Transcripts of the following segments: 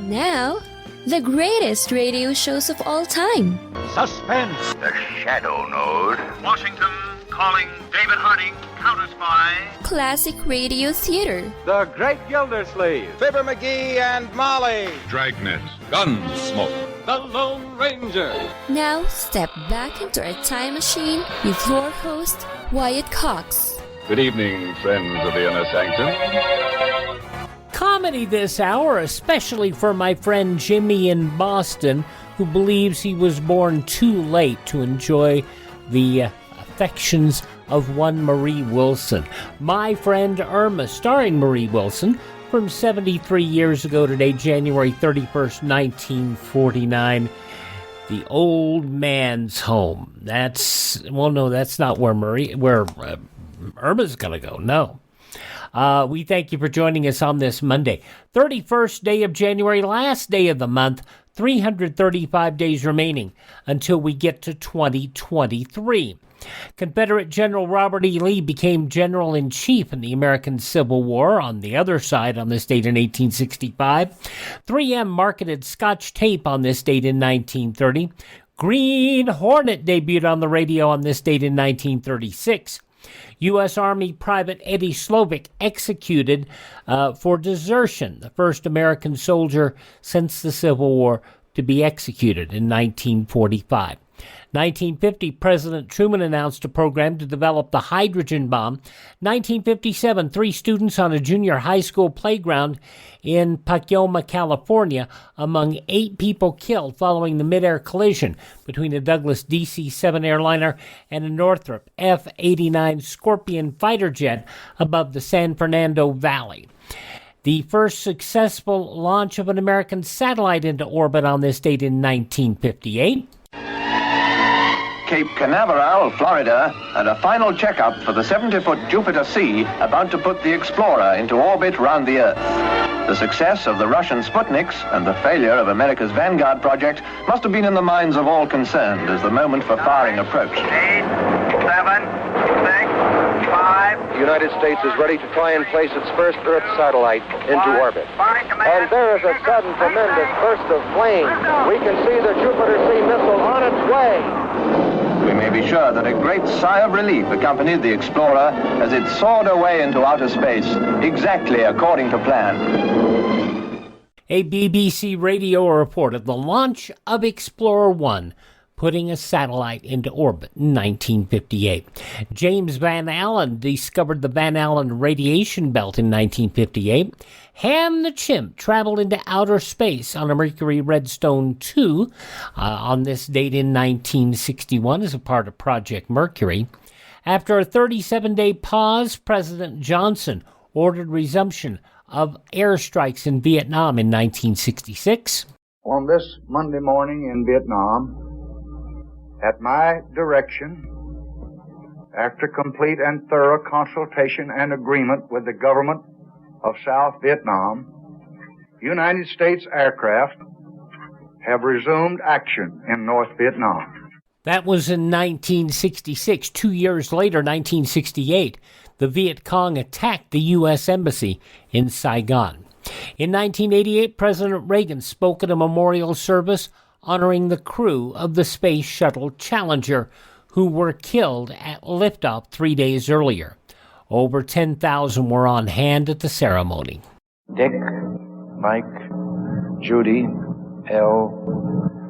Now, the greatest radio shows of all time. Suspense. The Shadow Node. Washington calling David Harding, counter-spy. Classic radio theater. The Great Gildersleeve. Fibber McGee and Molly. Dragnet. Gunsmoke. The Lone Ranger. Now, step back into a time machine with your host, Wyatt Cox. Good evening, friends of the inner sanctum. Comedy this hour, especially for my friend Jimmy in Boston, who believes he was born too late to enjoy the affections of one Marie Wilson. My Friend Irma, starring Marie Wilson, from 73 years ago today, January 31st, 1949. The Old Man's Home. That's not where Irma's going to go. No. We thank you for joining us on this Monday, 31st day of January, last day of the month, 335 days remaining until we get to 2023. Confederate General Robert E. Lee became General-in-Chief in the American Civil War. On the other side, on this date in 1865, 3M marketed Scotch tape on this date in 1930. Green Hornet debuted on the radio on this date in 1936. U.S. Army Private Eddie Slovic executed for desertion, the first American soldier since the Civil War to be executed in 1945. 1950, President Truman announced a program to develop the hydrogen bomb. 1957, 3 students on a junior high school playground in Pacoima, California, among 8 people killed following the mid-air collision between a Douglas DC-7 airliner and a Northrop F-89 Scorpion fighter jet above the San Fernando Valley. The first successful launch of an American satellite into orbit on this date in 1958. Cape Canaveral, Florida, and a final checkup for the 70-foot Jupiter C about to put the Explorer into orbit round the Earth. The success of the Russian Sputniks and the failure of America's Vanguard project must have been in the minds of all concerned as the moment for firing approached. 8, 7, 6, 5. The United States is ready to try and place its first Earth satellite into orbit. And there is a sudden, tremendous burst of flame. We can see the Jupiter C missile on its way. We may be sure that a great sigh of relief accompanied the Explorer as it soared away into outer space, exactly according to plan. A BBC radio report of the launch of Explorer 1, putting a satellite into orbit in 1958. James Van Allen discovered the Van Allen radiation belt in 1958. Ham the Chimp traveled into outer space on a Mercury Redstone 2 on this date in 1961 as a part of Project Mercury. After a 37-day pause, President Johnson ordered resumption of airstrikes in Vietnam in 1966. On this Monday morning in Vietnam, at my direction, after complete and thorough consultation and agreement with the government of South Vietnam, United States aircraft have resumed action in North Vietnam. That was in 1966. 2 years later, 1968, the Viet Cong attacked the U.S. Embassy in Saigon. In 1988, President Reagan spoke at a memorial service honoring the crew of the Space Shuttle Challenger, who were killed at liftoff 3 days earlier. Over 10,000 were on hand at the ceremony. Dick, Mike, Judy, Elle,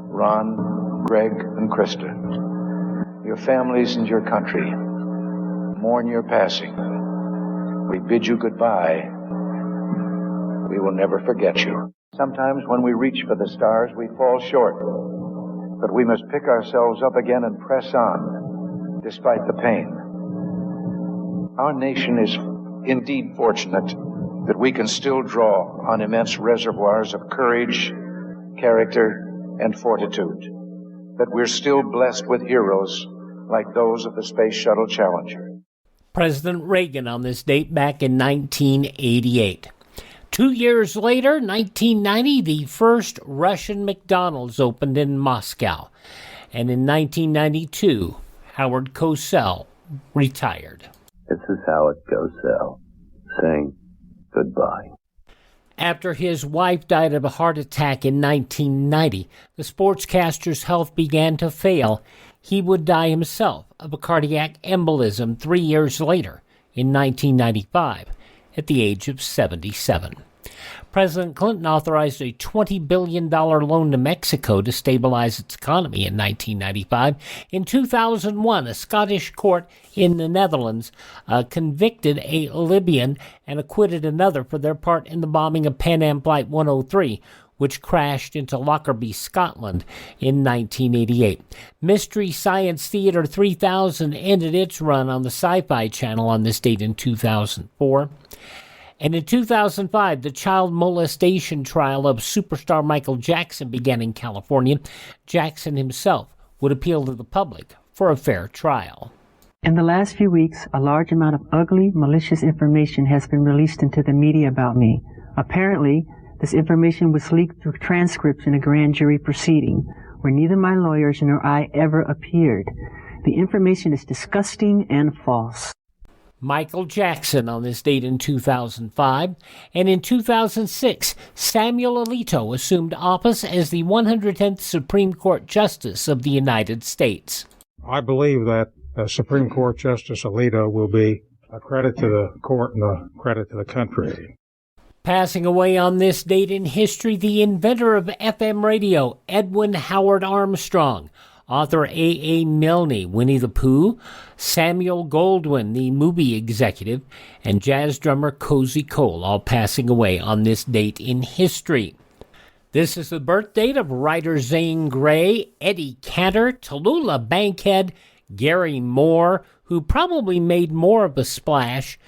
Ron, Greg, and Krista, your families and your country mourn your passing. We bid you goodbye. We will never forget you. Sometimes when we reach for the stars, we fall short. But we must pick ourselves up again and press on, despite the pain. Our nation is indeed fortunate that we can still draw on immense reservoirs of courage, character, and fortitude. That we're still blessed with heroes like those of the Space Shuttle Challenger. President Reagan on this date back in 1988. 2 years later, 1990, the first Russian McDonald's opened in Moscow. And in 1992, Howard Cosell retired. This is Howard Cosell saying goodbye. After his wife died of a heart attack in 1990, the sportscaster's health began to fail. He would die himself of a cardiac embolism 3 years later in 1995 at the age of 77. President Clinton authorized a $20 billion loan to Mexico to stabilize its economy in 1995. In 2001, a Scottish court in the Netherlands convicted a Libyan and acquitted another for their part in the bombing of Pan Am Flight 103, which crashed into Lockerbie, Scotland in 1988. Mystery Science Theater 3000 ended its run on the Sci-Fi Channel on this date in 2004. And in 2005, the child molestation trial of superstar Michael Jackson began in California. Jackson himself would appeal to the public for a fair trial. In the last few weeks, a large amount of ugly, malicious information has been released into the media about me. Apparently, this information was leaked through transcripts in a grand jury proceeding, where neither my lawyers nor I ever appeared. The information is disgusting and false. Michael Jackson on this date in 2005, and in 2006, Samuel Alito assumed office as the 110th Supreme Court Justice of the United States. I believe that Supreme Court Justice Alito will be a credit to the court and a credit to the country. Passing away on this date in history, the inventor of FM radio, Edwin Howard Armstrong. Author A.A. Milne, Winnie the Pooh, Samuel Goldwyn, the movie executive, and jazz drummer Cozy Cole, all passing away on this date in history. This is the birth date of writer Zane Grey, Eddie Cantor, Tallulah Bankhead, Gary Moore, who probably made more of a splash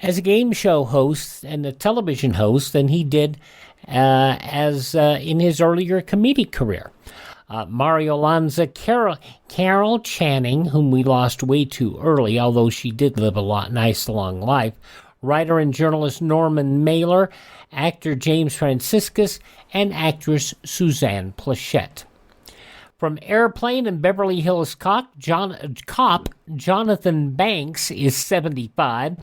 as a game show host and a television host than he did in his earlier comedic career. Mario Lanza, Carol Channing, whom we lost way too early, although she did live a nice long life. Writer and journalist Norman Mailer, actor James Franciscus, and actress Suzanne Plachette. From Airplane and Beverly Hills Cop, Jonathan Banks is 75.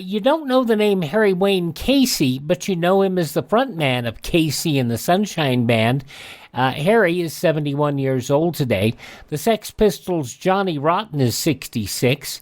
You don't know the name Harry Wayne Casey, but you know him as the frontman of Casey and the Sunshine Band. Harry is 71 years old today. The Sex Pistols' Johnny Rotten is 66.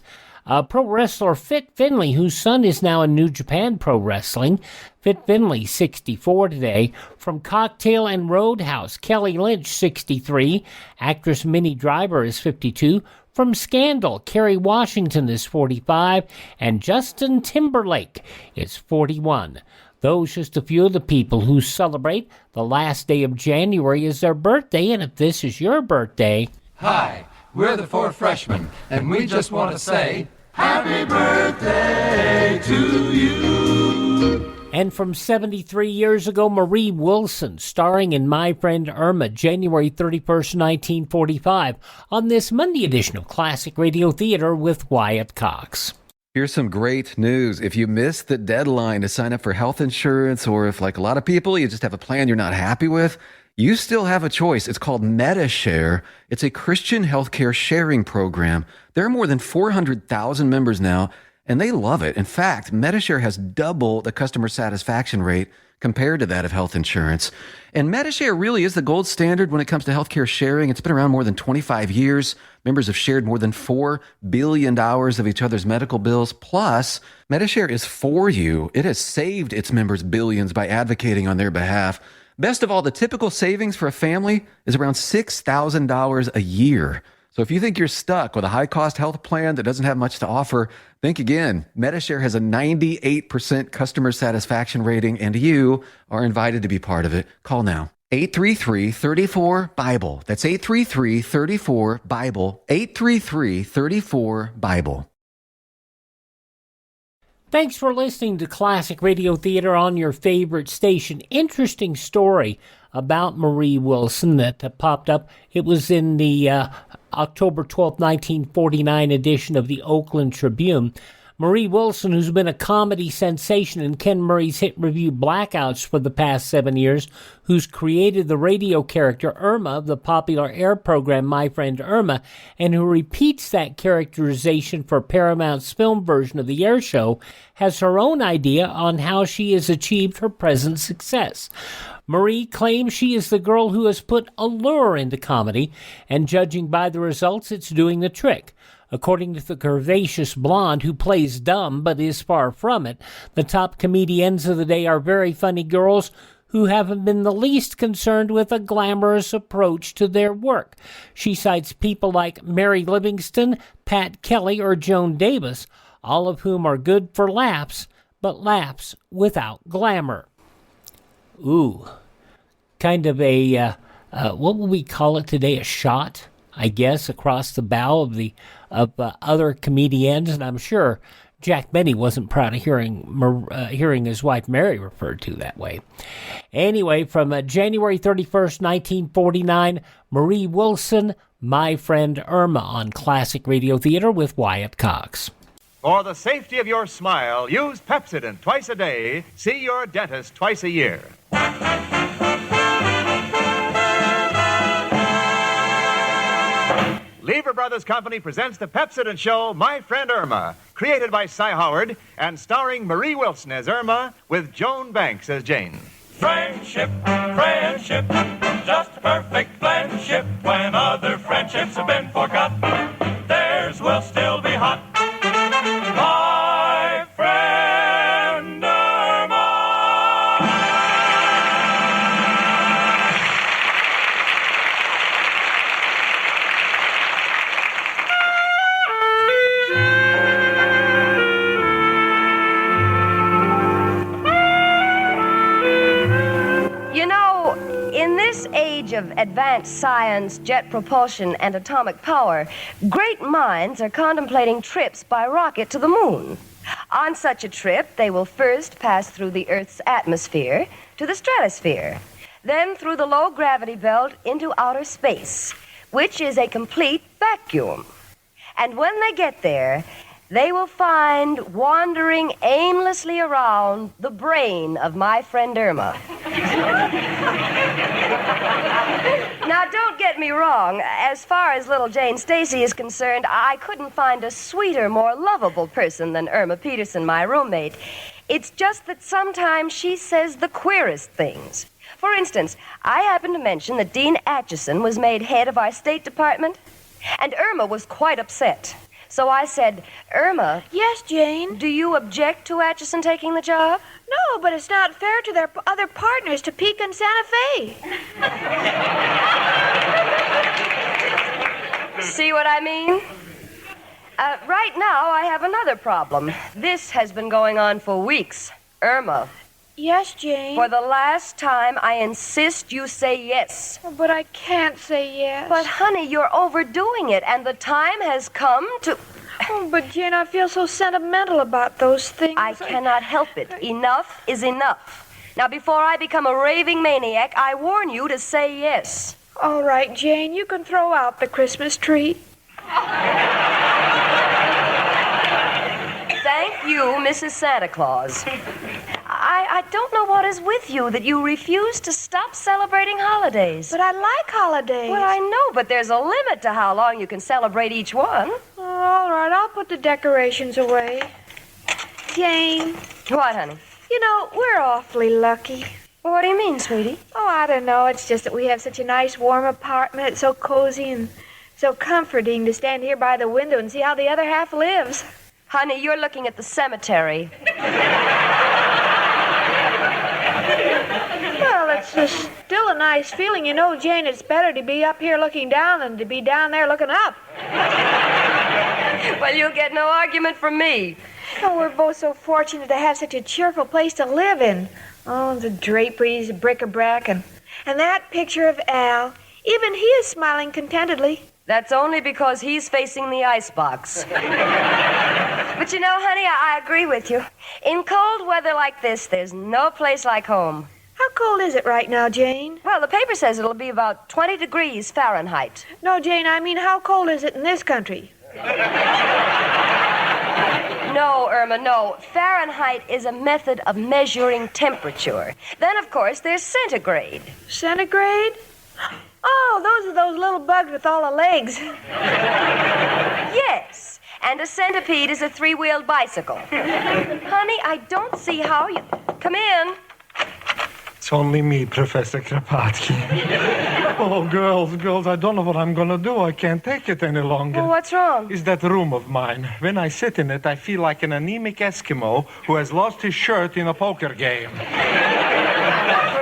Pro wrestler Fit Finlay, whose son is now in New Japan Pro Wrestling. Fit Finlay, 64 today. From Cocktail and Roadhouse, Kelly Lynch, 63. Actress Minnie Driver is 52. From Scandal, Kerry Washington is 45. And Justin Timberlake is 41. Those just a few of the people who celebrate the last day of January as their birthday. And if this is your birthday... Hi, we're the Four Freshmen, and we just want to say, Happy birthday to you! And from 73 years ago, Marie Wilson, starring in My Friend Irma, January 31st, 1945, on this Monday edition of Classic Radio Theater with Wyatt Cox. Here's some great news. If you missed the deadline to sign up for health insurance, or if, like a lot of people, you just have a plan you're not happy with, you still have a choice. It's called MediShare. It's a Christian healthcare sharing program. There are more than 400,000 members now, and they love it. In fact, MediShare has double the customer satisfaction rate compared to that of health insurance. And MediShare really is the gold standard when it comes to healthcare sharing. It's been around more than 25 years. Members have shared more than $4 billion of each other's medical bills. Plus, MediShare is for you. It has saved its members billions by advocating on their behalf. Best of all, the typical savings for a family is around $6,000 a year. So if you think you're stuck with a high-cost health plan that doesn't have much to offer, think again. MediShare has a 98% customer satisfaction rating, and you are invited to be part of it. Call now. 833-34-BIBLE. That's 833-34-BIBLE. 833-34-BIBLE. Thanks for listening to Classic Radio Theater on your favorite station. Interesting story about Marie Wilson that popped up. It was in the October 12, 1949 edition of the Oakland Tribune. Marie Wilson, who's been a comedy sensation in Ken Murray's hit review Blackouts for the past 7 years, who's created the radio character Irma of the popular air program My Friend Irma, and who repeats that characterization for Paramount's film version of the air show, has her own idea on how she has achieved her present success. Marie claims she is the girl who has put allure into comedy, and judging by the results, it's doing the trick. According to the curvaceous blonde who plays dumb but is far from it, the top comedians of the day are very funny girls who haven't been the least concerned with a glamorous approach to their work. She cites people like Mary Livingston, Pat Kelly, or Joan Davis, all of whom are good for laughs, but laughs without glamour. Ooh, kind of a, what would we call it today, a shot, I guess, across the bow of other comedians, and I'm sure Jack Benny wasn't proud of hearing his wife Mary referred to that way. Anyway, from January 31st, 1949, Marie Wilson, My Friend Irma on Classic Radio Theater with Wyatt Cox. For the safety of your smile, use Pepsodent twice a day. See your dentist twice a year. Lever Brothers Company presents the Pepsodent show, My Friend Irma, created by Cy Howard and starring Marie Wilson as Irma with Joan Banks as Jane. Friendship, friendship, just a perfect friendship. When other friendships have been forgot, theirs will still be hot. My friend Irma. You know, in this age of advanced science, jet propulsion, and atomic power, great minds are contemplating trips by rocket to the moon. On such a trip, they will first pass through the Earth's atmosphere to the stratosphere, then through the low gravity belt into outer space, which is a complete vacuum. And when they get there, they will find wandering aimlessly around the brain of my friend Irma. Now, don't get me wrong. As far as little Jane Stacy is concerned, I couldn't find a sweeter, more lovable person than Irma Peterson, my roommate. It's just that sometimes she says the queerest things. For instance, I happened to mention that Dean Acheson was made head of our State Department, and Irma was quite upset. So I said, Irma. Yes, Jane? Do you object to Acheson taking the job? No, but it's not fair to their other partners, Topeka and Santa Fe. See what I mean? Right now, I have another problem. This has been going on for weeks. Irma. Yes, Jane? For the last time, I insist you say yes. Oh, but I can't say yes. But, honey, you're overdoing it, and the time has come to... Oh, but, Jane, I feel so sentimental about those things. I cannot help it. Enough is enough. Now, before I become a raving maniac, I warn you to say yes. All right, Jane, you can throw out the Christmas tree. Thank you, Mrs. Santa Claus. I don't know what is with you that you refuse to stop celebrating holidays. But I like holidays. Well, I know, but there's a limit to how long you can celebrate each one. Oh, all right, I'll put the decorations away. Jane. What, honey? You know, we're awfully lucky. Well, what do you mean, sweetie? Oh, I don't know. It's just that we have such a nice, warm apartment. It's so cozy and so comforting to stand here by the window and see how the other half lives. Honey, you're looking at the cemetery. Well, it's just still a nice feeling. You know, Jane, it's better to be up here looking down than to be down there looking up. Well, you'll get no argument from me. Oh, we're both so fortunate to have such a cheerful place to live in. Oh, the draperies, the bric-a-brac, and that picture of Al. Even he is smiling contentedly. That's only because he's facing the icebox. But you know, honey, I agree with you. In cold weather like this, there's no place like home. How cold is it right now, Jane? Well, the paper says it'll be about 20 degrees Fahrenheit. No, Jane, I mean, how cold is it in this country? No, Irma, no. Fahrenheit is a method of measuring temperature. Then, of course, there's centigrade. Centigrade? Oh, those are those little bugs with all the legs. Yes, and a centipede is a three-wheeled bicycle. Honey, I don't see how you... Come in. It's only me, Professor Kropotkin. Oh, girls, I don't know what I'm going to do. I can't take it any longer. Well, what's wrong? It's that room of mine. When I sit in it, I feel like an anemic Eskimo who has lost his shirt in a poker game.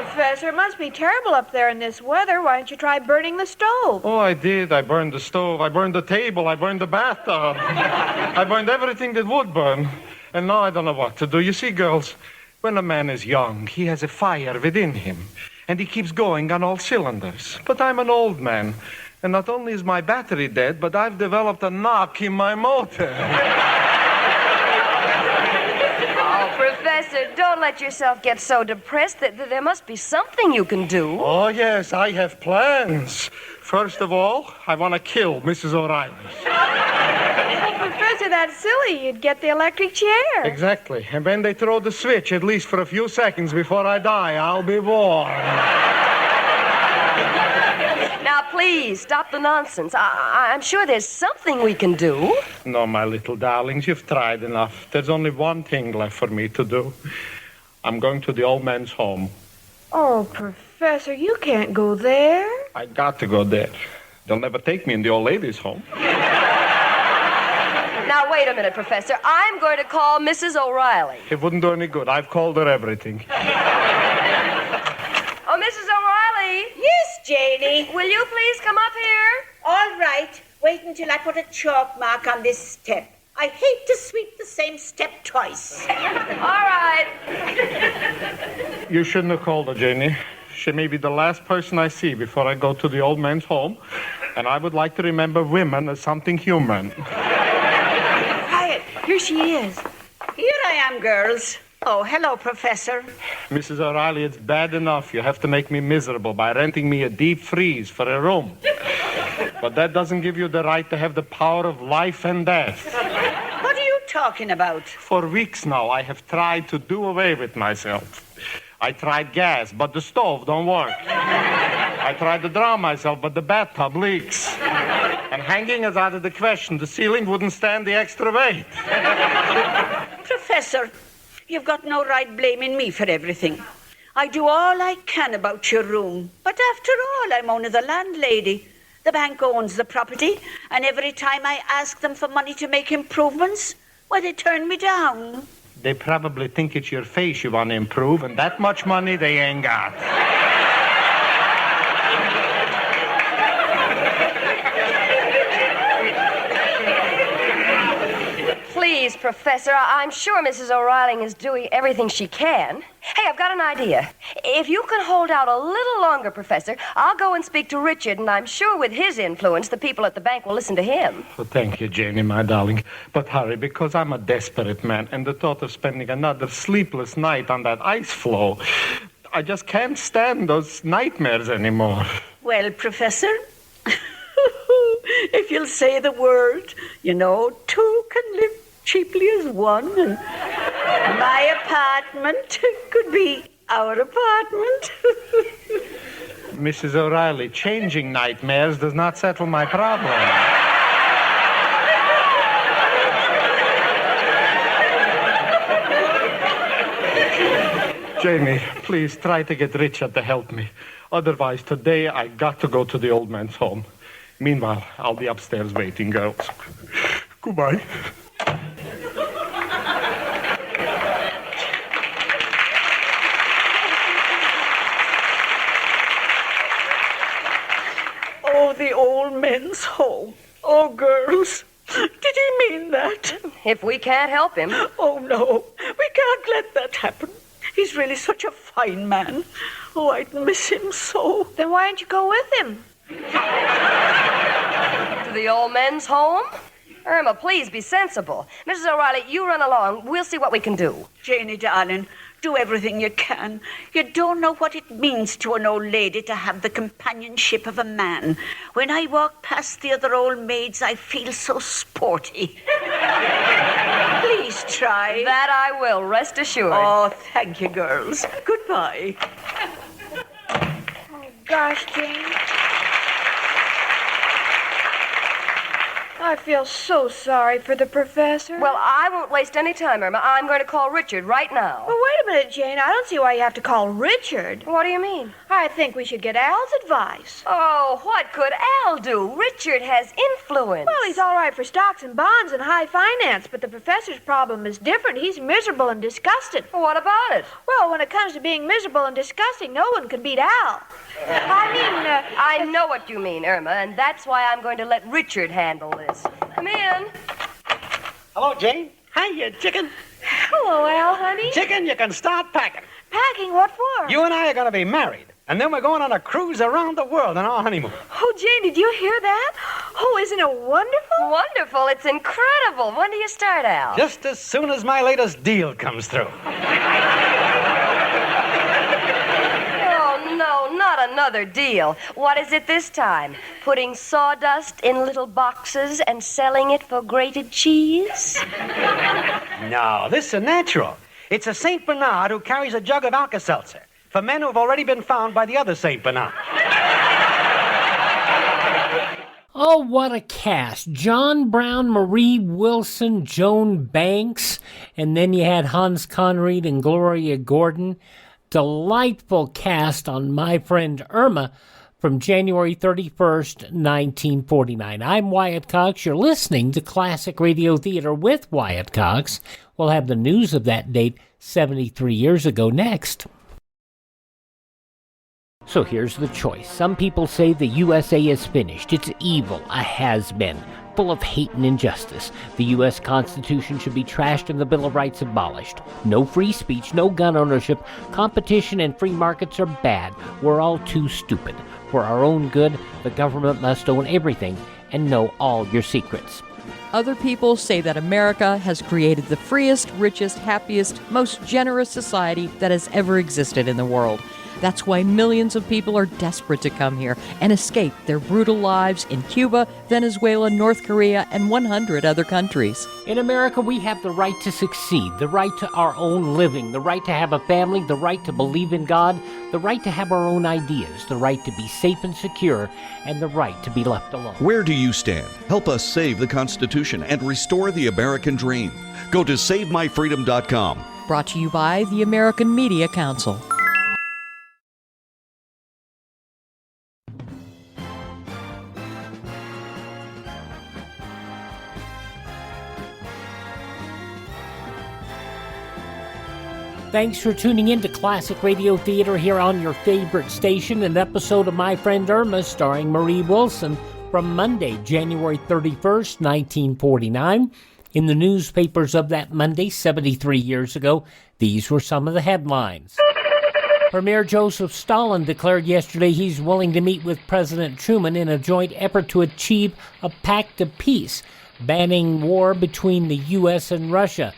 Professor, it must be terrible up there in this weather. Why don't you try burning the stove? Oh, I did. I burned the stove. I burned the table. I burned the bathtub. I burned everything that would burn. And now I don't know what to do. You see, girls, when a man is young, he has a fire within him. And he keeps going on all cylinders. But I'm an old man. And not only is my battery dead, but I've developed a knock in my motor. Professor, don't let yourself get so depressed. There must be something you can do. Oh, yes, I have plans. First of all, I want to kill Mrs. O'Reilly. Well, Professor, that's silly. You'd get the electric chair. Exactly. And when they throw the switch, at least for a few seconds before I die, I'll be warm. Now, please, stop the nonsense. I'm sure there's something we can do. No, my little darlings, you've tried enough. There's only one thing left for me to do. I'm going to the old man's home. Oh, Professor, you can't go there. I got to go there. They'll never take me in the old lady's home. Now, wait a minute, Professor. I'm going to call Mrs. O'Reilly. It wouldn't do any good. I've called her everything. Oh, Mrs. O'Reilly. Yes, Janie. Will you please come up here? All right. Wait until I put a chalk mark on this step. I hate to sweep the same step twice. All right. You shouldn't have called her, Janie. She may be the last person I see before I go to the old man's home, and I would like to remember women as something human. Quiet. Here she is. Here I am, girls. Oh, hello, Professor. Mrs. O'Reilly, it's bad enough. You have to make me miserable by renting me a deep freeze for a room. But that doesn't give you the right to have the power of life and death. What are you talking about? For weeks now, I have tried to do away with myself. I tried gas, but the stove don't work. I tried to drown myself, but the bathtub leaks. And hanging is out of the question. The ceiling wouldn't stand the extra weight. Professor, you've got no right blaming me for everything. I do all I can about your room. But after all, I'm only the landlady. The bank owns the property, and every time I ask them for money to make improvements, well, they turn me down. They probably think it's your face you want to improve, and that much money they ain't got. Please, Professor, I'm sure Mrs. O'Reilly is doing everything she can. Hey, I've got an idea. If you can hold out a little longer, Professor, I'll go and speak to Richard, and I'm sure with his influence, the people at the bank will listen to him. Oh, thank you, Janie, my darling. But hurry, because I'm a desperate man, and the thought of spending another sleepless night on that ice floe, I just can't stand those nightmares anymore. Well, Professor, if you'll say the word, you know, two can live cheaply as one, and my apartment could be our apartment. Mrs. O'Reilly, changing nightmares does not settle my problem. Jamie, please try to get Richard to help me. Otherwise, today I got to go to the old man's home. Meanwhile, I'll be upstairs waiting, girls. Goodbye. Oh, the old men's home. Oh, girls, did he mean that? If we can't help him. Oh, no, we can't let that happen. He's really such a fine man. Oh, I'd miss him so. Then why don't you go with him? To the old men's home? Irma, please be sensible. Mrs. O'Reilly, you run along. We'll see what we can do. Janie, darling, Do everything you can. You don't know what it means to an old lady to have the companionship of a man. When I walk past the other old maids, I feel so sporty. Please try. That I will, rest assured. Oh, thank you, girls. Goodbye. Oh, gosh, Jane. I feel so sorry for the professor. Well, I won't waste any time, Irma. I'm going to call Richard right now. Well, wait a minute, Jane. I don't see why you have to call Richard. What do you mean? I think we should get Al's advice. Oh, what could Al do? Richard has influence. Well, he's all right for stocks and bonds and high finance, but the professor's problem is different. He's miserable and disgusted. Well, what about it? Well, when it comes to being miserable and disgusting, no one can beat Al. I know what you mean, Irma, and that's why I'm going to let Richard handle this. Come in. Hello, Jane. Hiya, chicken. Hello, Al, honey. Chicken, you can start packing. Packing? What for? You and I are going to be married, and then we're going on a cruise around the world on our honeymoon. Oh, Jane, did you hear that? Oh, isn't it wonderful? Wonderful. It's incredible. When do you start, Al? Just as soon as my latest deal comes through. No, not another deal. What is it this time? Putting sawdust in little boxes and selling it for grated cheese? No, this is natural. It's a St. Bernard who carries a jug of Alka-Seltzer for men who have already been found by the other St. Bernard. Oh, what a cast. John Brown, Marie Wilson, Joan Banks, and then you had Hans Conried and Gloria Gordon. Delightful cast on My Friend Irma from January 31st, 1949. I'm Wyatt Cox. You're listening to Classic Radio Theater with Wyatt Cox. We'll have the news of that date 73 years ago next. So here's the choice. Some people say the USA is finished. It's evil, a has-been, full of hate and injustice. The U.S. Constitution should be trashed and the Bill of Rights abolished. No free speech, no gun ownership. Competition and free markets are bad. We're all too stupid. For our own good, the government must own everything and know all your secrets. Other people say that America has created the freest, richest, happiest, most generous society that has ever existed in the world. That's why millions of people are desperate to come here and escape their brutal lives in Cuba, Venezuela, North Korea, and 100 other countries. In America, we have the right to succeed, the right to our own living, the right to have a family, the right to believe in God, the right to have our own ideas, the right to be safe and secure, and the right to be left alone. Where do you stand? Help us save the Constitution and restore the American dream. Go to SaveMyFreedom.com. Brought to you by the American Media Council. Thanks for tuning in to Classic Radio Theater here on your favorite station. An episode of My Friend Irma starring Marie Wilson from Monday, January 31st, 1949. In the newspapers of that Monday, 73 years ago, these were some of the headlines. Premier Joseph Stalin declared yesterday he's willing to meet with President Truman in a joint effort to achieve a pact of peace, banning war between the U.S. and Russia.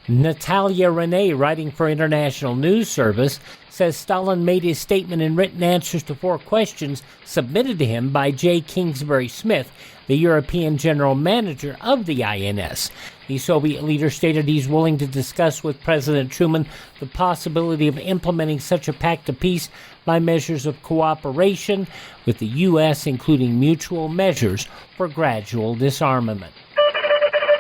Natalia Renee, writing for International News Service, says Stalin made his statement in written answers to 4 questions submitted to him by J. Kingsbury Smith, the European general manager of the INS. The Soviet leader stated he's willing to discuss with President Truman the possibility of implementing such a pact of peace by measures of cooperation with the U.S., including mutual measures for gradual disarmament.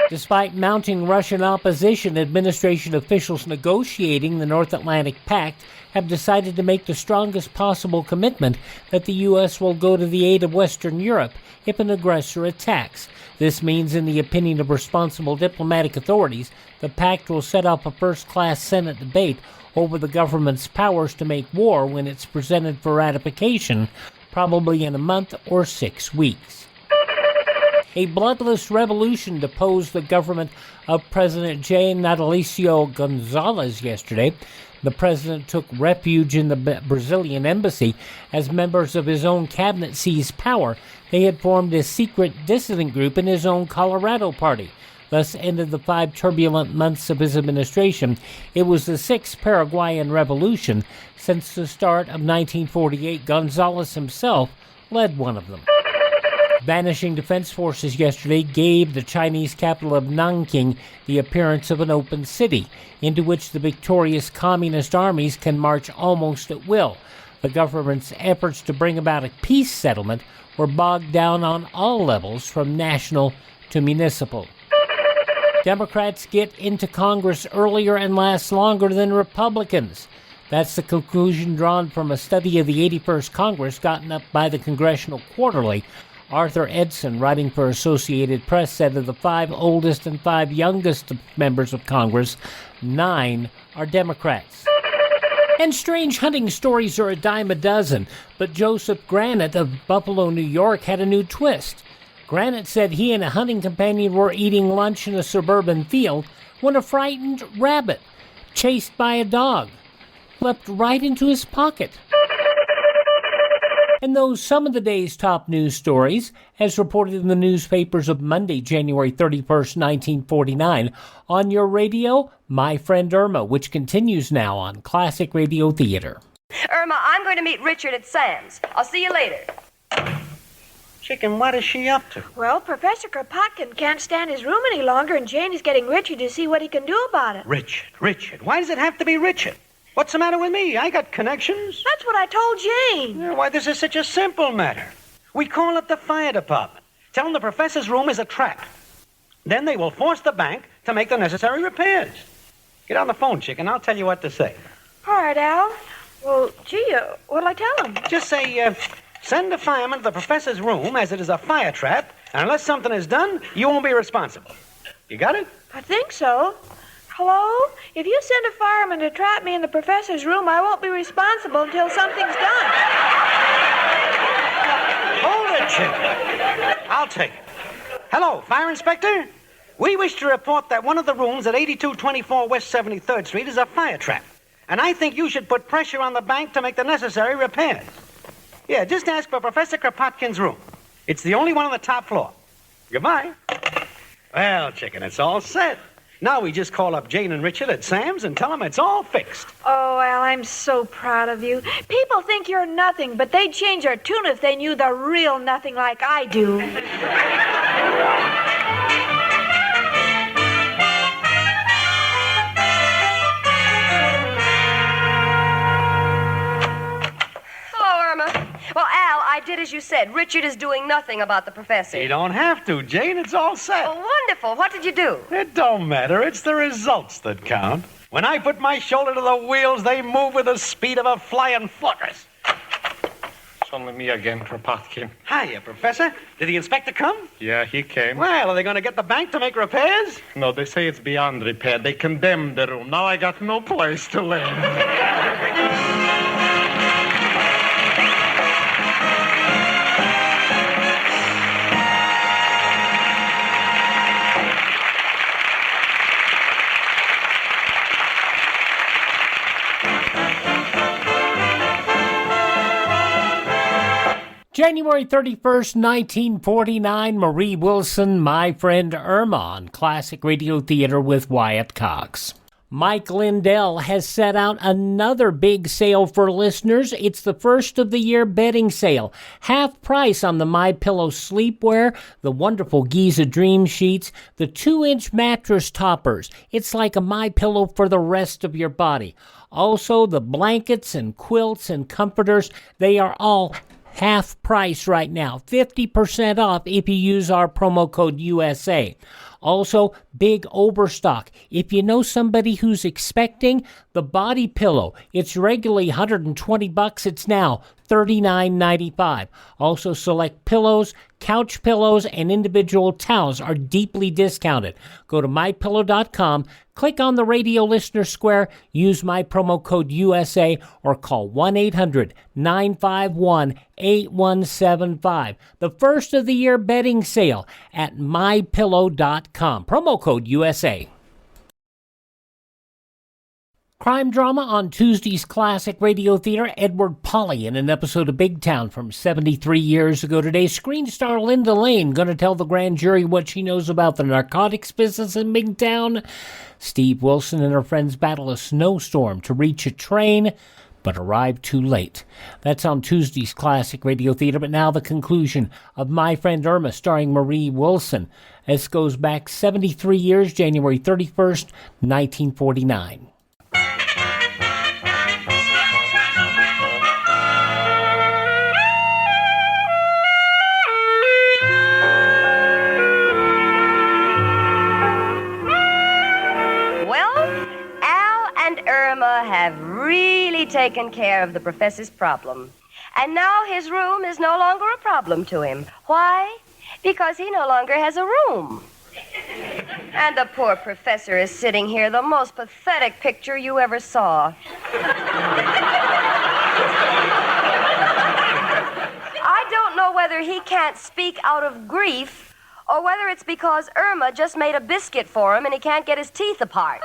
Despite mounting Russian opposition, administration officials negotiating the North Atlantic Pact have decided to make the strongest possible commitment that the U.S. will go to the aid of Western Europe if an aggressor attacks. This means, in the opinion of responsible diplomatic authorities, the pact will set up a first-class Senate debate over the government's powers to make war when it's presented for ratification, probably in a month or 6 weeks. A bloodless revolution deposed the government of President José Natalício González yesterday. The president took refuge in the Brazilian embassy as members of his own cabinet seized power. They had formed a secret dissident group in his own Colorado party. thus ended the 5 turbulent months of his administration. It was the 6th Paraguayan Revolution. Since the start of 1948, Gonzales himself led one of them. Vanishing defense forces yesterday gave the Chinese capital of Nanking the appearance of an open city, into which the victorious communist armies can march almost at will. The government's efforts to bring about a peace settlement were bogged down on all levels, from national to municipal. Democrats get into Congress earlier and last longer than Republicans. That's the conclusion drawn from a study of the 81st Congress gotten up by the Congressional Quarterly. Arthur Edson, writing for Associated Press, said of the 5 oldest and 5 youngest members of Congress, 9 are Democrats. And strange hunting stories are a dime a dozen, but Joseph Granite of Buffalo, New York, had a new twist. Granite said he and a hunting companion were eating lunch in a suburban field when a frightened rabbit, chased by a dog, leapt right into his pocket. And those some of the day's top news stories, as reported in the newspapers of Monday, January 31st, 1949, on your radio, My Friend Irma, which continues now on Classic Radio Theater. Irma, I'm going to meet Richard at Sam's. I'll see you later. Chicken, what is she up to? Well, Professor Kropotkin can't stand his room any longer, and Jane is getting Richard to see what he can do about it. Richard. Why does it have to be Richard? What's the matter with me? I got connections. That's what I told Jane. Yeah, why, this is such a simple matter. We call up the fire department. Tell them the professor's room is a trap. Then they will force the bank to make the necessary repairs. Get on the phone, chicken. I'll tell you what to say. All right, Al. Well, gee, what'll I tell him? Just say, send a fireman to the professor's room, as it is a fire trap, and unless something is done, you won't be responsible. You got it? I think so. Hello? If you send a fireman to trap me in the professor's room, I won't be responsible until something's done. Hold it, chicken. I'll take it. Hello, fire inspector? We wish to report that one of the rooms at 8224 West 73rd Street is a fire trap. And I think you should put pressure on the bank to make the necessary repairs. Yeah, just ask for Professor Kropotkin's room. It's the only one on the top floor. Goodbye. Well, chicken, it's all set. Now we just call up Jane and Richard at Sam's and tell them it's all fixed. Oh, Al, I'm so proud of you. People think you're nothing, but they'd change their tune if they knew the real nothing like I do. Hello, Irma. Well, Al, I did as you said. Richard is doing nothing about the professor. You don't have to, Jane. It's all set. Oh, wonderful. What did you do? It don't matter. It's the results that count. When I put my shoulder to the wheels, they move with the speed of a flying fortress. It's only me again, Kropotkin. Hiya, Professor. Did the inspector come? Yeah, he came. Well, are they going to get the bank to make repairs? No, they say it's beyond repair. They condemned the room. Now I got no place to live. January 31st, 1949, Marie Wilson, My Friend Irma on Classic Radio Theater with Wyatt Cox. Mike Lindell has set out another big sale for listeners. It's the first of the year bedding sale. Half price on the MyPillow sleepwear, the wonderful Giza Dream Sheets, the 2-inch mattress toppers. It's like a MyPillow for the rest of your body. Also, the blankets and quilts and comforters, they are all half price right now, 50% off if you use our promo code USA. Also, big overstock. If you know somebody who's expecting, the body pillow, it's regularly $120. It's now $39.95. Also, select pillows, couch pillows, and individual towels are deeply discounted. Go to mypillow.com, click on the radio listener square, use my promo code USA, or call 1-800-951-8175. The first of the year bedding sale at mypillow.com. Promo code USA. Crime drama on Tuesday's classic radio theater, Edward Polly in an episode of Big Town from 73 years ago today. Screen star Linda Lane going to tell the grand jury what she knows about the narcotics business in Big Town. Steve Wilson and her friends battle a snowstorm to reach a train, but arrive too late. That's on Tuesday's classic radio theater, but now the conclusion of My Friend Irma starring Marie Wilson. This goes back 73 years, January 31st, 1949. Have really taken care of the professor's problem. And now his room is no longer a problem to him. Why? Because he no longer has a room. And the poor professor is sitting here, the most pathetic picture you ever saw. I don't know whether he can't speak out of grief or whether it's because Irma just made a biscuit for him and he can't get his teeth apart.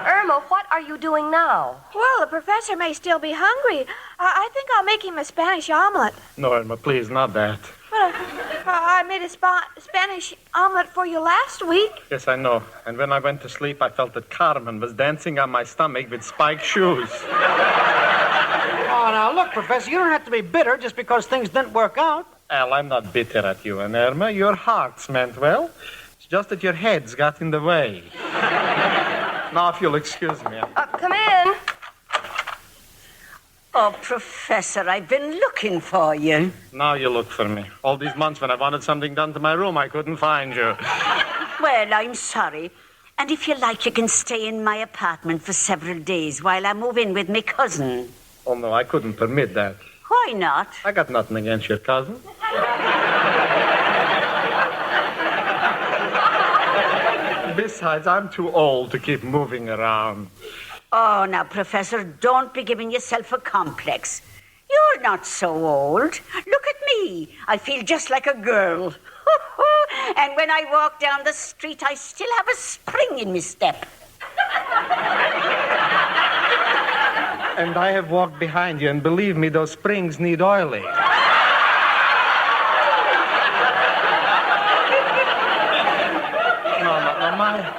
Irma, what are you doing now? Well, the professor may still be hungry. I think I'll make him a Spanish omelet. No, Irma, please, not that. But I made a Spanish omelet for you last week. Yes, I know. And when I went to sleep, I felt that Carmen was dancing on my stomach with spiked shoes. Oh, now, look, Professor, you don't have to be bitter just because things didn't work out. Al, I'm not bitter at you and Irma. Your hearts meant well. It's just that your heads got in the way. Now, if you'll excuse me. Come in. Oh, Professor, I've been looking for you. Now you look for me. All these months when I wanted something done to my room, I couldn't find you. Well, I'm sorry. And if you like, you can stay in my apartment for several days while I move in with my cousin. Oh, no, I couldn't permit that. Why not? I got nothing against your cousin. Besides, I'm too old to keep moving around. Oh, now, Professor, don't be giving yourself a complex. You're not so old. Look at me. I feel just like a girl. And when I walk down the street, I still have a spring in my step. And I have walked behind you, and believe me, those springs need oiling.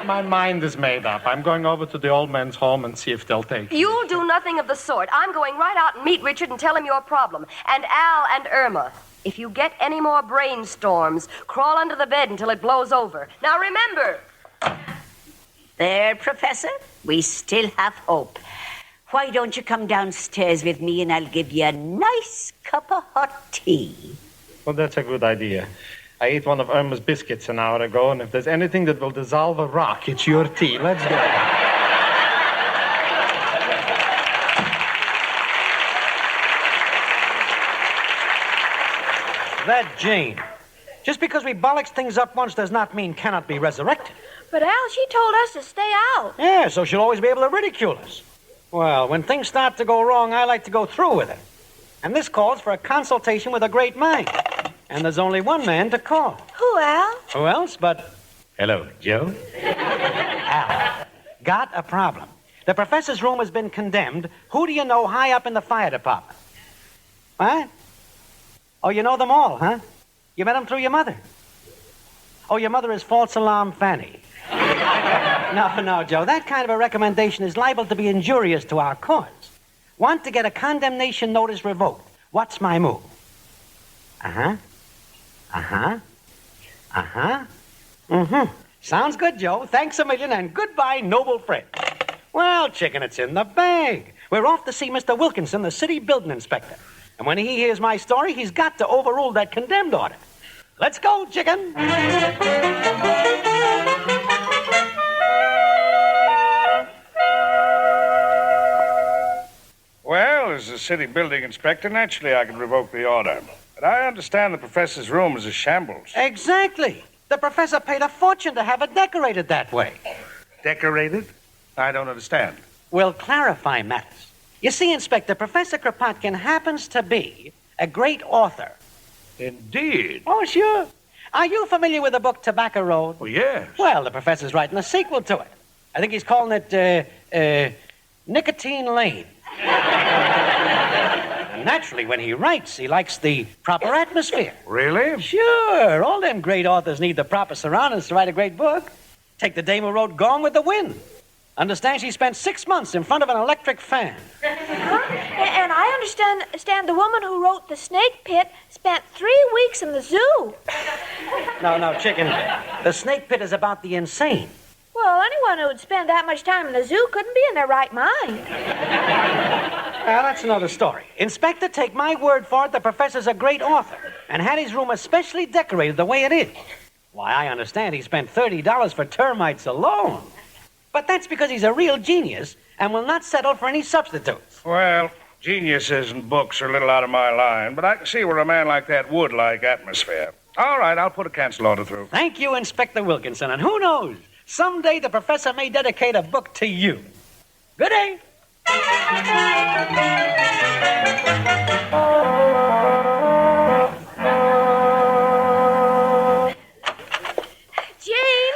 My mind is made up. I'm going over to the old man's home and see if they'll take me. You'll do nothing of the sort. I'm going right out and meet Richard and tell him your problem. And Al and Irma. If you get any more brainstorms, crawl under the bed until it blows over. Now remember. There, Professor. We still have hope. Why don't you come downstairs with me and I'll give you a nice cup of hot tea? Well, that's a good idea. I ate one of Irma's biscuits an hour ago, and if there's anything that will dissolve a rock, it's your tea. Let's go. That Jane. Just because we bollocks things up once does not mean cannot be resurrected. But Al, she told us to stay out. Yeah, so she'll always be able to ridicule us. Well, when things start to go wrong, I like to go through with it. And this calls for a consultation with a great mind. And there's only one man to call. Who, Al? Who else but... Hello, Joe. Al. Got a problem. The professor's room has been condemned. Who do you know high up in the fire department? What? Oh, you know them all, huh? You met them through your mother. Oh, your mother is false alarm Fanny. No, Joe. That kind of a recommendation is liable to be injurious to our cause. Want to get a condemnation notice revoked. What's my move? Sounds good, Joe. Thanks a million, and goodbye, noble friend. Well, chicken, it's in the bag. We're off to see Mr. Wilkinson, the city building inspector. And when he hears my story, he's got to overrule that condemned order. Let's go, chicken. Well, as a city building inspector, naturally I can revoke the order. But I understand the professor's room is a shambles. Exactly. The professor paid a fortune to have it decorated that way. Decorated? I don't understand. We'll clarify matters. You see, Inspector, Professor Kropotkin happens to be a great author. Indeed. Oh, sure. Are you familiar with the book Tobacco Road? Oh, yes. Well, the professor's writing a sequel to it. I think he's calling it Nicotine Lane. And naturally, when he writes, he likes the proper atmosphere. Really? Sure. All them great authors need the proper surroundings to write a great book. Take the dame who wrote Gone with the Wind. Understand she spent 6 months in front of an electric fan. And I understand the woman who wrote The Snake Pit spent 3 weeks in the zoo. No, chicken. The Snake Pit is about the insane. Well, anyone who would spend that much time in the zoo couldn't be in their right mind. Well, that's another story. Inspector, take my word for it, the professor's a great author and had his room especially decorated the way it is. Why, I understand he spent $30 for termites alone. But that's because he's a real genius and will not settle for any substitutes. Well, geniuses and books are a little out of my line, but I can see where a man like that would like atmosphere. All right, I'll put a cancel order through. Thank you, Inspector Wilkinson. And who knows, someday the professor may dedicate a book to you. Good day.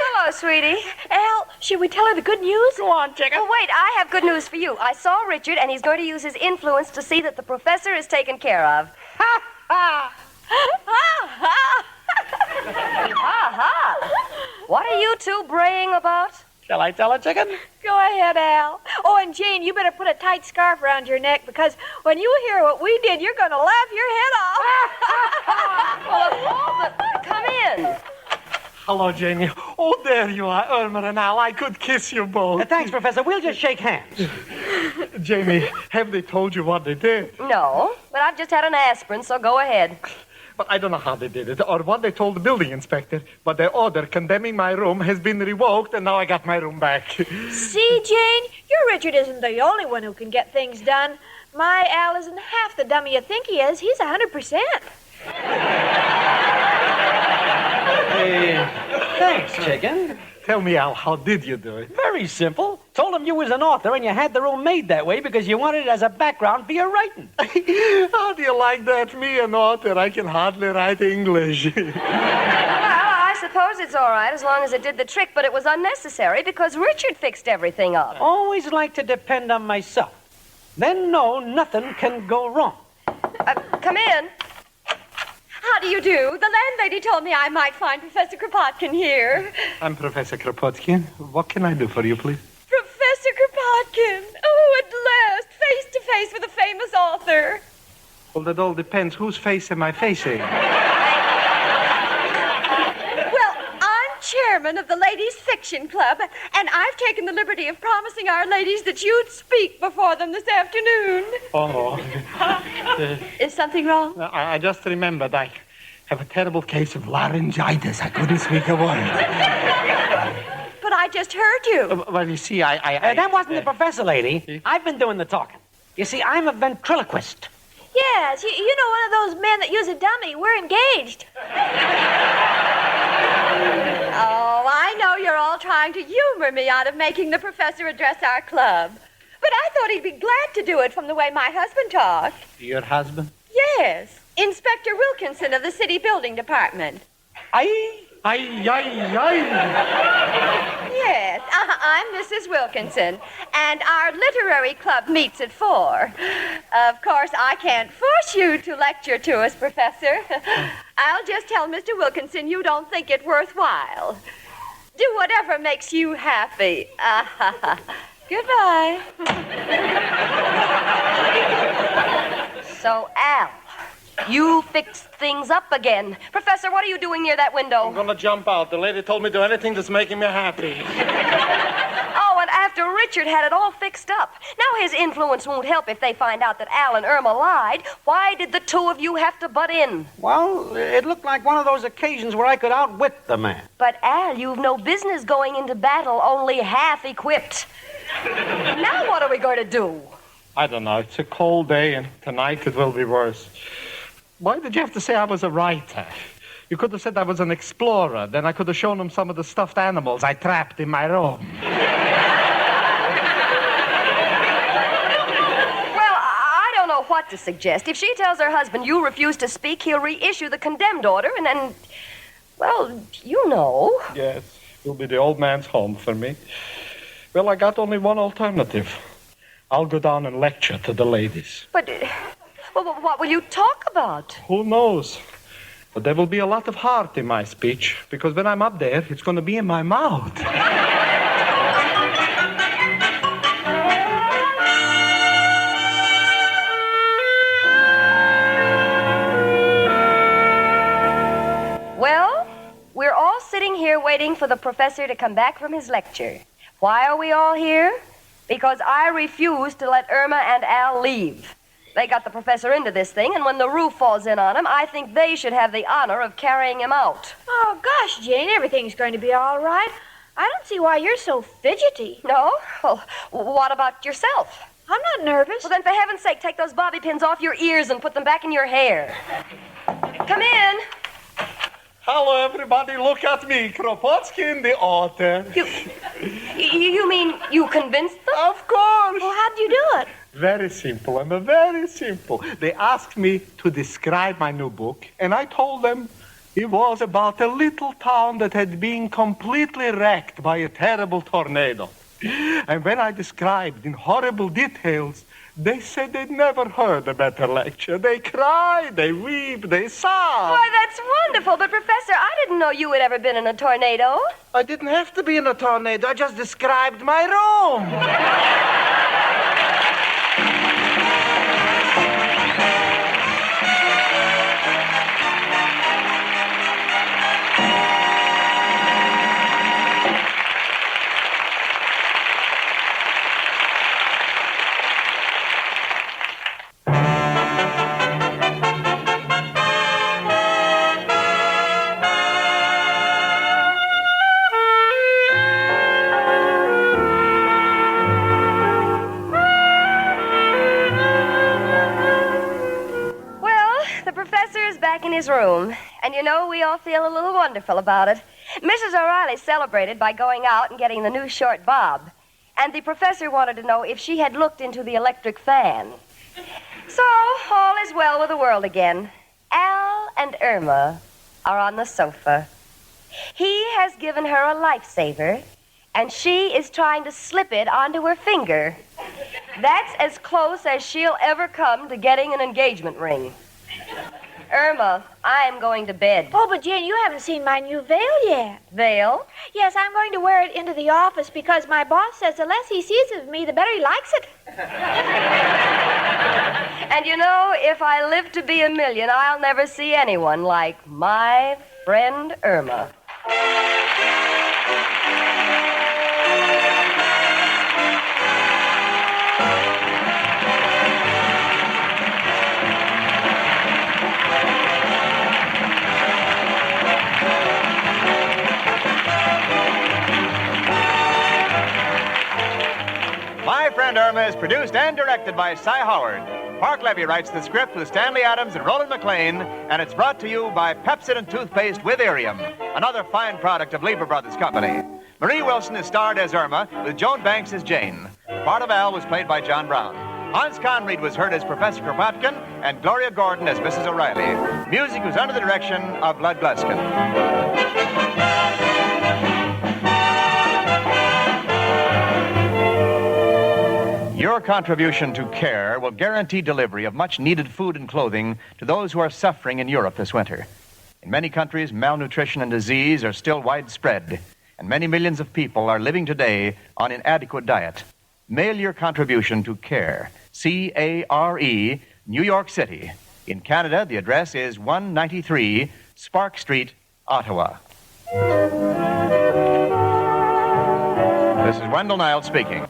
Hello, sweetie. Al, should we tell her the good news? Go on, chicken. Oh, wait, I have good news for you. I saw Richard, and he's going to use his influence to see that the professor is taken care of. Ha, ha. Ha, ha. Ha, ha. What are you two braying about? Shall I tell her, chicken? Go ahead, Al. Oh, and Jane, you better put a tight scarf around your neck because when you hear what we did, you're going to laugh your head off. Well, of all the... Come in. Hello, Janie. Oh, there you are, Irma and Al. I could kiss you both. Thanks, Professor. We'll just shake hands. Jamie, have they told you what they did? No, but I've just had an aspirin, so go ahead. But I don't know how they did it or what they told the building inspector. But their order condemning my room has been revoked, and now I got my room back. See, Jane, your Richard isn't the only one who can get things done. My Al isn't half the dummy you think he is. He's 100%. Thanks, chicken. Tell me, Al, how did you do it? Very simple. Told him you was an author and you had the room made that way because you wanted it as a background for your writing. How do you like that? Me, an author, I can hardly write English. Well, I suppose it's all right as long as it did the trick, but it was unnecessary because Richard fixed everything up. Always like to depend on myself. Then no, nothing can go wrong. Come in. How do you do? The landlady told me I might find Professor Kropotkin here. I'm Professor Kropotkin. What can I do for you, please? Professor Kropotkin! Oh, at last, face to face with a famous author. Well, that all depends. Whose face am I facing? Well, I'm chairman of the Ladies' Fiction Club, and I've taken the liberty of promising our ladies that you'd speak before them this afternoon. Oh. Is something wrong? I just remembered I have a terrible case of laryngitis. I couldn't speak a word. But I just heard you. Well, you see, that wasn't the professor, lady. I've been doing the talking. You see, I'm a ventriloquist. Yes, you know one of those men that use a dummy. We're engaged. Oh, I know you're all trying to humor me out of making the professor address our club. But I thought he'd be glad to do it from the way my husband talked. Your husband? Yes, Inspector Wilkinson of the City Building Department. Yes, I'm Mrs. Wilkinson, and our literary club meets at 4. Of course, I can't force you to lecture to us, Professor. I'll just tell Mr. Wilkinson you don't think it worthwhile. Do whatever makes you happy. Goodbye. So, Al, you fixed things up again. Professor, what are you doing near that window? I'm gonna jump out. The lady told me to do anything that's making me happy. Oh, and after Richard had it all fixed up. Now his influence won't help if they find out that Al and Irma lied. Why did the two of you have to butt in? Well, it looked like one of those occasions where I could outwit the man. But, Al, you've no business going into battle only half equipped. Now what are we going to do? I don't know. It's a cold day, and tonight it will be worse. Why did you have to say I was a writer? You could have said I was an explorer. Then I could have shown them some of the stuffed animals I trapped in my room. Well, I don't know what to suggest. If she tells her husband you refuse to speak, he'll reissue the condemned order, and then, well, you know. Yes, it'll be the old man's home for me. Well, I got only one alternative. I'll go down and lecture to the ladies. But what will you talk about? Who knows? But there will be a lot of heart in my speech, because when I'm up there, it's going to be in my mouth. Well, we're all sitting here waiting for the professor to come back from his lecture. Why are we all here? Because I refuse to let Irma and Al leave. They got the professor into this thing, and when the roof falls in on him, I think they should have the honor of carrying him out. Oh, gosh, Jane, everything's going to be all right. I don't see why you're so fidgety. No? Well, what about yourself? I'm not nervous. Well, then, for heaven's sake, take those bobby pins off your ears and put them back in your hair. Come in. Hello, everybody. Look at me, Kropotkin, the author. You mean you convinced them? Of course. Well, how'd you do it? Very simple, Emma, very simple. They asked me to describe my new book, and I told them it was about a little town that had been completely wrecked by a terrible tornado. And when I described in horrible details, they said they'd never heard a better lecture. They cry, they weep, they sob. Why, that's wonderful. But, Professor, I didn't know you had ever been in a tornado. I didn't have to be in a tornado. I just described my room. His room, and you know, we all feel a little wonderful about it. Mrs. O'Reilly celebrated by going out and getting the new short bob, and the professor wanted to know if she had looked into the electric fan. So, all is well with the world again. Al and Irma are on the sofa. He has given her a lifesaver, and she is trying to slip it onto her finger. That's as close as she'll ever come to getting an engagement ring. Irma, I am going to bed. Oh, but Jane, you haven't seen my new veil yet. Veil? Yes, I'm going to wear it into the office because my boss says the less he sees of me, the better he likes it. And you know, if I live to be 1,000,000, I'll never see anyone like my friend Irma. My Friend Irma is produced and directed by Cy Howard. Park Levy writes the script with Stanley Adams and Roland McLean, and it's brought to you by Pepsodent Toothpaste with Irium, another fine product of Lever Brothers Company. Marie Wilson is starred as Irma, with Joan Banks as Jane. Part of Al was played by John Brown. Hans Conried was heard as Professor Kropotkin, and Gloria Gordon as Mrs. O'Reilly. Music was under the direction of Lud Gluskin. Your contribution to CARE will guarantee delivery of much-needed food and clothing to those who are suffering in Europe this winter. In many countries, malnutrition and disease are still widespread, and many millions of people are living today on inadequate diet. Mail your contribution to CARE, C-A-R-E, New York City. In Canada, the address is 193 Spark Street, Ottawa. This is Wendell Niles speaking.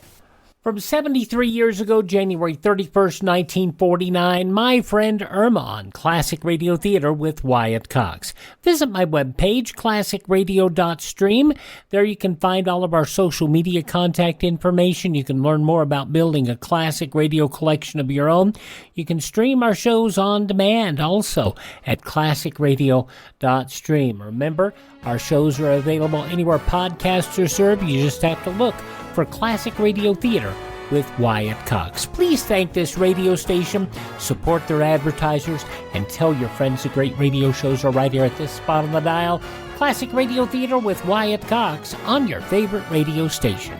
From 73 years ago, January 31st, 1949, My Friend Irma on Classic Radio Theater with Wyatt Cox. Visit my webpage, classicradio.stream. There you can find all of our social media contact information. You can learn more about building a classic radio collection of your own. You can stream our shows on demand also at classicradio.stream. Remember, our shows are available anywhere podcasts are served. You just have to look for Classic Radio Theater with Wyatt Cox. Please thank this radio station, support their advertisers, and tell your friends the great radio shows are right here at this spot on the dial. Classic Radio Theater with Wyatt Cox on your favorite radio station.